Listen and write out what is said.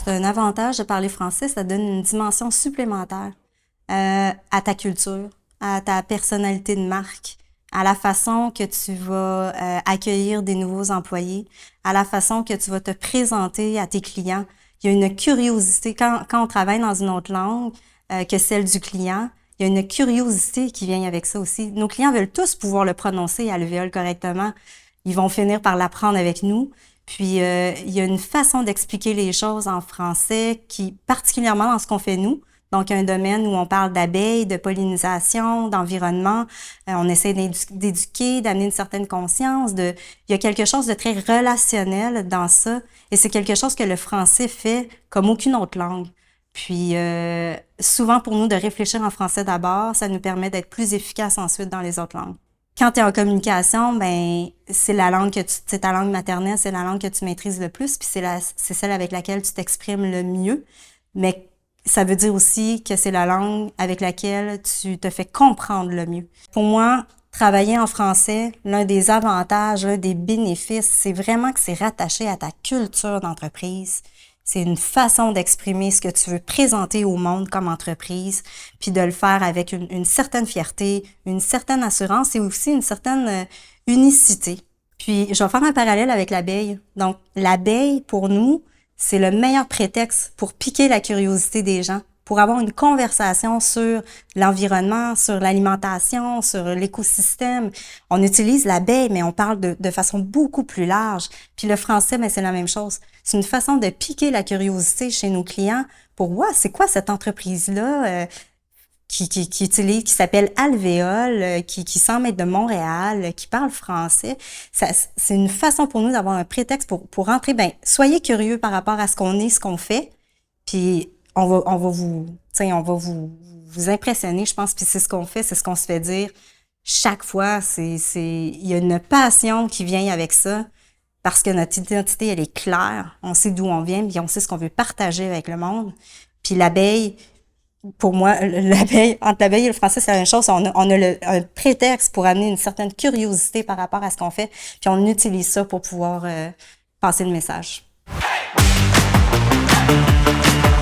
C'est un avantage de parler français, ça donne une dimension supplémentaire à ta culture, à ta personnalité de marque, à la façon que tu vas accueillir des nouveaux employés, à la façon que tu vas te présenter à tes clients. Il y a une curiosité, quand on travaille dans une autre langue que celle du client, il y a une curiosité qui vient avec ça aussi. Nos clients veulent tous pouvoir le prononcer alvéole correctement. Ils vont finir par l'apprendre avec nous. Puis, il y a une façon d'expliquer les choses en français qui, particulièrement dans ce qu'on fait nous, donc un domaine où on parle d'abeilles, de pollinisation, d'environnement, on essaie d'éduquer, d'amener une certaine conscience. Il y a quelque chose de très relationnel dans ça, et c'est quelque chose que le français fait comme aucune autre langue. Puis, souvent pour nous, de réfléchir en français d'abord, ça nous permet d'être plus efficaces ensuite dans les autres langues. Quand tu es en communication, ben c'est la langue c'est ta langue maternelle, c'est la langue que tu maîtrises le plus, puis c'est celle avec laquelle tu t'exprimes le mieux. Mais ça veut dire aussi que c'est la langue avec laquelle tu te fais comprendre le mieux. Pour moi, travailler en français, l'un des avantages, l'un des bénéfices, c'est vraiment que c'est rattaché à ta culture d'entreprise. C'est une façon d'exprimer ce que tu veux présenter au monde comme entreprise, puis de le faire avec une certaine fierté, une certaine assurance et aussi une certaine unicité. Puis, je vais faire un parallèle avec l'abeille. Donc, l'abeille, pour nous, c'est le meilleur prétexte pour piquer la curiosité des gens, pour avoir une conversation sur l'environnement, sur l'alimentation, sur l'écosystème. On utilise l'abeille, mais on parle de façon beaucoup plus large. Puis le français, mais c'est la même chose. C'est une façon de piquer la curiosité chez nos clients pour « Wow, c'est quoi cette entreprise-là qui s'appelle Alvéole, qui semble être de Montréal, qui parle français. » C'est une façon pour nous d'avoir un prétexte pour rentrer. Ben, soyez curieux par rapport à ce qu'on est, ce qu'on fait, puis on va vous impressionner, je pense, puis c'est ce qu'on fait, c'est ce qu'on se fait dire chaque fois. Il y a une passion qui vient avec ça, parce que notre identité, elle est claire. On sait d'où on vient, puis on sait ce qu'on veut partager avec le monde. Puis l'abeille, pour moi, entre l'abeille et le français, c'est la même chose. On a un prétexte pour amener une certaine curiosité par rapport à ce qu'on fait, puis on utilise ça pour pouvoir passer le message. Hey!